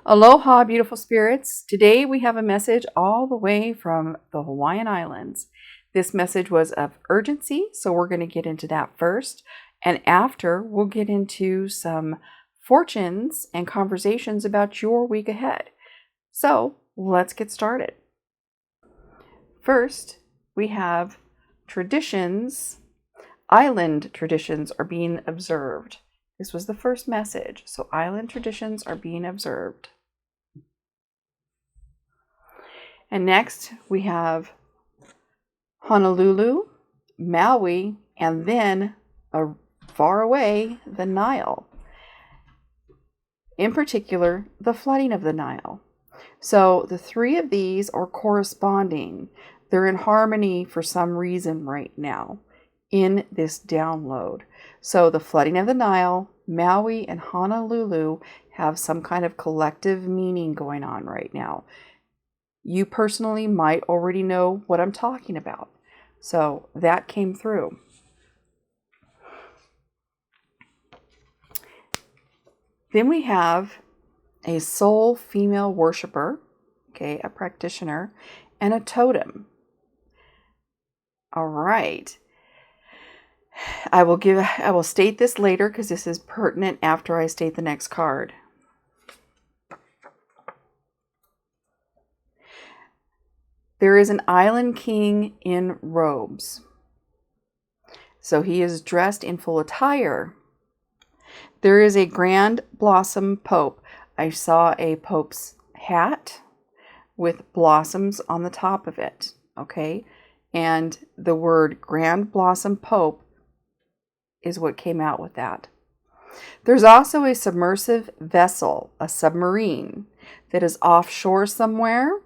Aloha, beautiful spirits. Today we have a message all the way from the Hawaiian Islands. This message was of urgency, so we're going to get into that first. And after, we'll get into some fortunes and conversations about your week ahead. So let's get started. First, we have traditions. Island traditions are being observed. This was the first message. So island traditions are being observed. And next we have Honolulu, Maui, and then far away, the Nile. In particular, the flooding of the Nile. So the three of these are corresponding. They're in harmony for some reason right now in this download. So the flooding of the Nile, Maui, and Honolulu have some kind of collective meaning going on right now. You personally might already know what I'm talking about. So that came through. Then we have a soul female worshiper, okay, a practitioner, and a totem. All right. I will state this later because this is pertinent after I state the next card. There is an island king in robes. So he is dressed in full attire. There is a grand blossom pope. I saw a pope's hat with blossoms on the top of it. Okay. And the word grand blossom pope is what came out with that. There's also a submersive vessel, a submarine, that is offshore somewhere,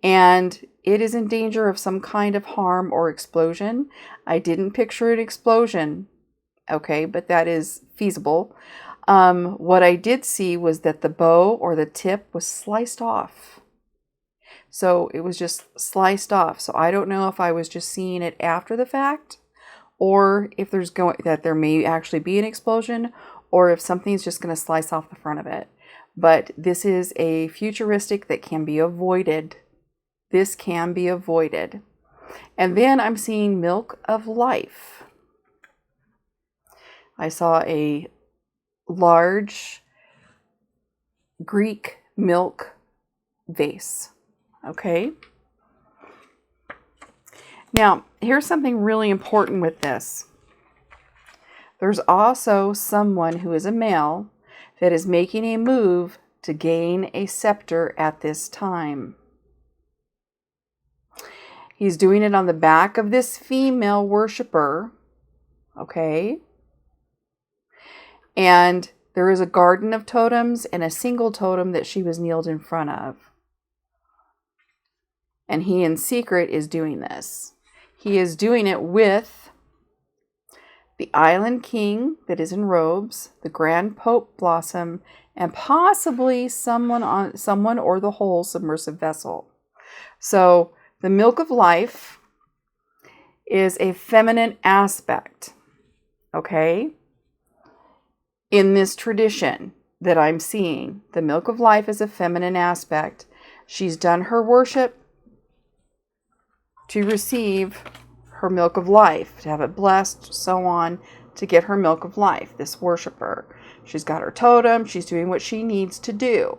and it is in danger of some kind of harm or explosion. I didn't picture an explosion, okay, but that is feasible. What I did see was that the bow or the tip was sliced off. So it was just sliced off. So I don't know if I was just seeing it after the fact, or if there may actually be an explosion, or if something's just going to slice off the front of it. But this is a futuristic that can be avoided. This can be avoided. And then I'm seeing milk of life. I saw a large Greek milk vase. Okay. Now, here's something really important with this. There's also someone who is a male that is making a move to gain a scepter at this time. He's doing it on the back of this female worshiper, okay? And there is a garden of totems and a single totem that she was kneeled in front of. And he in secret is doing this. He is doing it with the island king that is in robes, the grand pope blossom, and possibly someone or the whole submersive vessel. So the milk of life is a feminine aspect, okay? In this tradition that I'm seeing, the milk of life is a feminine aspect. She's done her worship to receive her milk of life, to have it blessed, so on, to get her milk of life, this worshiper. She's got her totem. She's doing what she needs to do.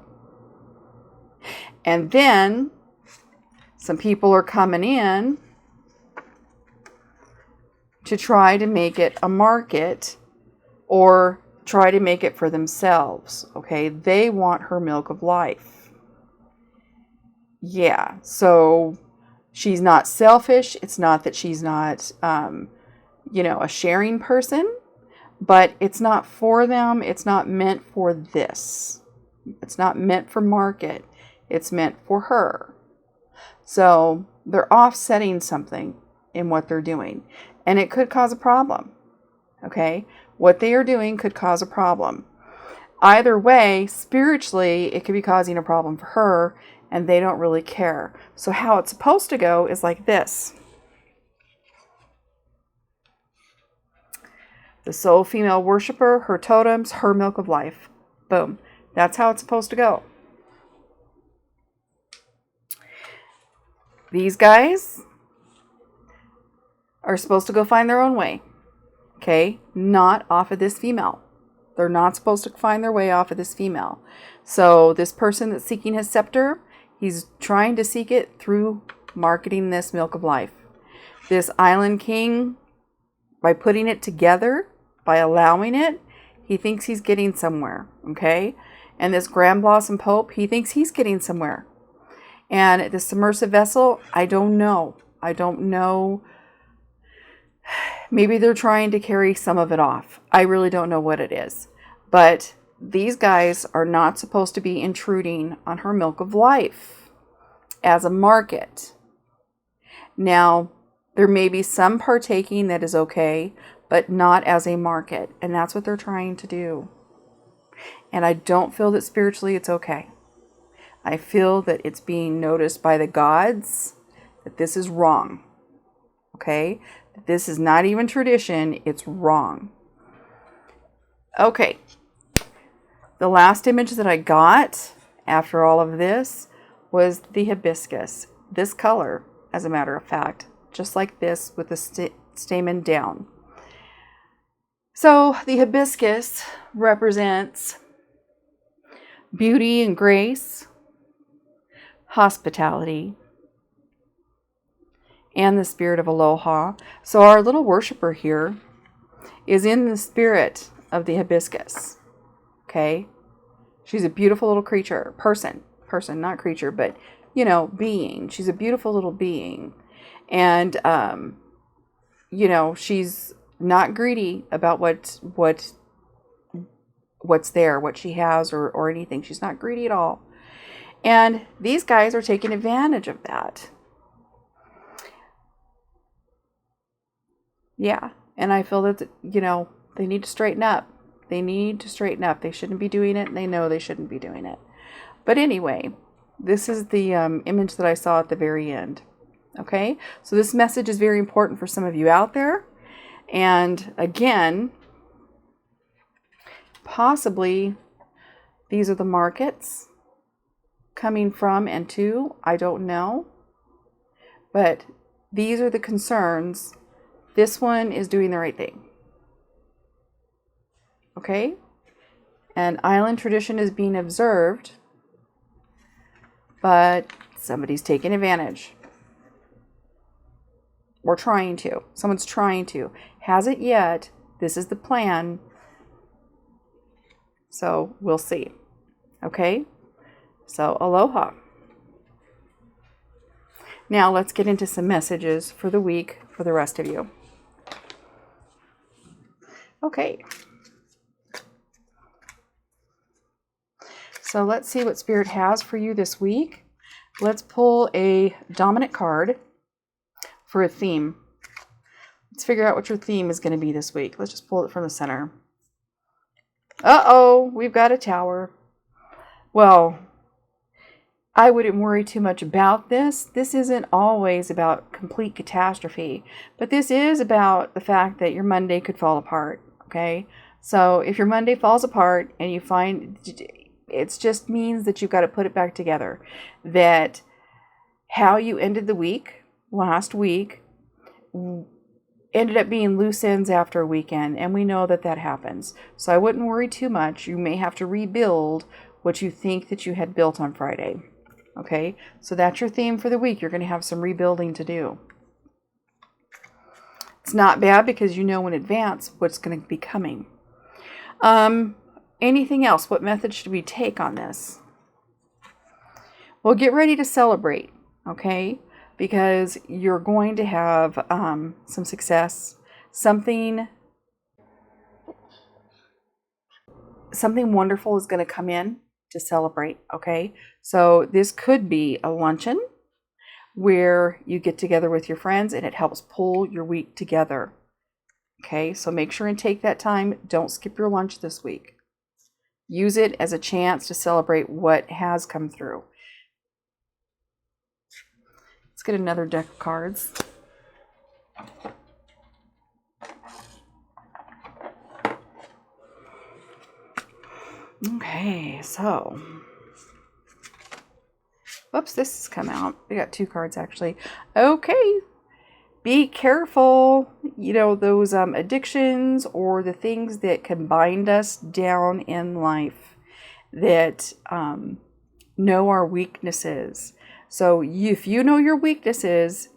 And then some people are coming in to try to make it a market or try to make it for themselves. Okay, they want her milk of life. Yeah, so she's not selfish. It's not that she's not, a sharing person, but it's not for them. It's not meant for this. It's not meant for market. It's meant for her. So they're offsetting something in what they're doing, and it could cause a problem. Okay, what they are doing could cause a problem. Either way, spiritually, it could be causing a problem for her, and they don't really care. So how it's supposed to go is like this. The soul female worshiper, her totems, her milk of life. Boom. That's how it's supposed to go. These guys are supposed to go find their own way. Okay? Not off of this female. They're not supposed to find their way off of this female. So this person that's seeking his scepter, he's trying to seek it through marketing this milk of life. This Island King, by putting it together, by allowing it, he thinks he's getting somewhere. Okay? And this Grand Blossom Pope, he thinks he's getting somewhere. And the submersive vessel, I don't know. I don't know. Maybe they're trying to carry some of it off. I really don't know what it is. But these guys are not supposed to be intruding on her milk of life as a market. Now, there may be some partaking that is okay, but not as a market. And that's what they're trying to do. And I don't feel that spiritually it's okay. I feel that it's being noticed by the gods that this is wrong. Okay? This is not even tradition. It's wrong. Okay. The last image that I got after all of this was the hibiscus. This color, as a matter of fact. Just like this with the stamen down. So the hibiscus represents beauty and grace, hospitality, and the spirit of aloha. So our little worshiper here is in the spirit of the hibiscus. Okay? She's a beautiful little creature. Person, not creature, but, being. She's a beautiful little being. And, she's not greedy about what's there, what she has or anything. She's not greedy at all. And these guys are taking advantage of that. Yeah. And I feel that, they need to straighten up. They need to straighten up. They shouldn't be doing it. And they know they shouldn't be doing it. But anyway, this is the image that I saw at the very end. Okay. So this message is very important for some of you out there. And again, possibly these are the markets coming from and to, I don't know. But these are the concerns. This one is doing the right thing. Okay? And island tradition is being observed, but somebody's taking advantage. Or trying to. Someone's trying to. Hasn't yet. This is the plan. So we'll see. Okay? So aloha. Now let's get into some messages for the week for the rest of you. Okay. So let's see what Spirit has for you this week. Let's pull a dominant card for a theme. Let's figure out what your theme is going to be this week. Let's just pull it from the center. Uh-oh, we've got a tower. Well, I wouldn't worry too much about this. This isn't always about complete catastrophe, but this is about the fact that your Monday could fall apart, okay? So if your Monday falls apart and you find it just means that you've got to put it back together, that how you ended the week last week ended up being loose ends after a weekend, and we know that happens. So I wouldn't worry too much. You may have to rebuild what you think that you had built on Friday. Okay, so that's your theme for the week. You're going to have some rebuilding to do. It's not bad because you know in advance what's going to be coming. Anything else? What method should we take on this? Well, get ready to celebrate, okay? Because you're going to have some success. Something wonderful is going to come in to celebrate, okay? So this could be a luncheon where you get together with your friends and it helps pull your week together, okay? So make sure and take that time. Don't skip your lunch this week. Use it as a chance to celebrate what has come through. Let's get another deck of cards. Okay, so Oops, this has come out. We got 2 cards actually. Okay. Be careful, you know, those addictions or the things that can bind us down in life, that know our weaknesses. So if you know your weaknesses,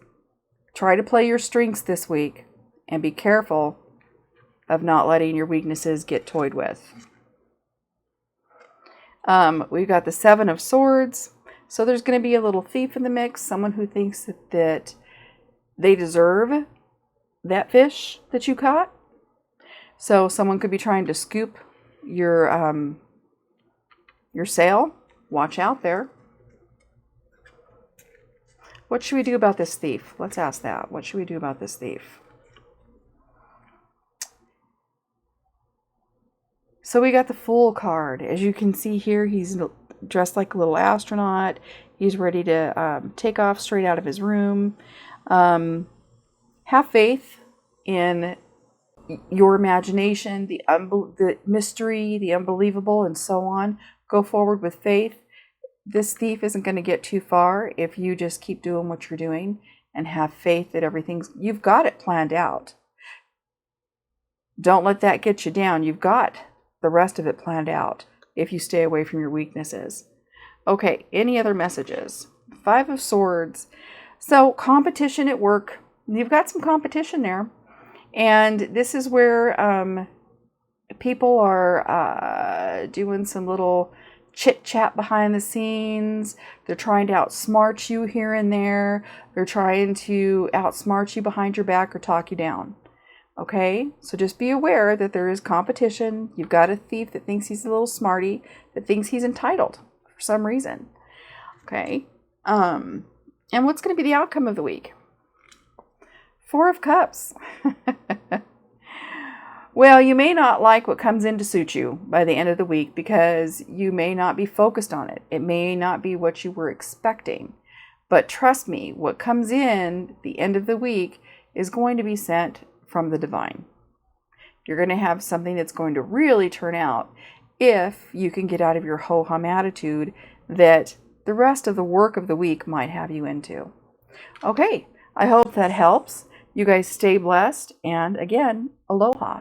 try to play your strengths this week and be careful of not letting your weaknesses get toyed with. We've got the 7 of Swords. So there's going to be a little thief in the mix, someone who thinks that they deserve that fish that you caught. So someone could be trying to scoop your sale. Watch out there. What should we do about this thief? Let's ask that. What should we do about this thief? So we got the Fool card. As you can see here, he's dressed like a little astronaut. He's ready to take off straight out of his room. Have faith in your imagination, the mystery, the unbelievable, and so on. Go forward with faith. This thief isn't going to get too far if you just keep doing what you're doing and have faith that you've got it planned out. Don't let that get you down. You've got the rest of it planned out if you stay away from your weaknesses. Okay, any other messages? 5 of Swords. So competition at work. You've got some competition there. And this is where people are doing some little chit-chat behind the scenes. They're trying to outsmart you here and there. They're trying to outsmart you behind your back or talk you down. Okay? So just be aware that there is competition. You've got a thief that thinks he's a little smarty, that thinks he's entitled for some reason. Okay? And what's going to be the outcome of the week? 4 of Cups. Well, you may not like what comes in to suit you by the end of the week because you may not be focused on it. It may not be what you were expecting. But trust me, what comes in the end of the week is going to be sent from the divine. You're going to have something that's going to really turn out if you can get out of your ho-hum attitude that the rest of the work of the week might have you into. Okay, I hope that helps. You guys stay blessed, and again, aloha.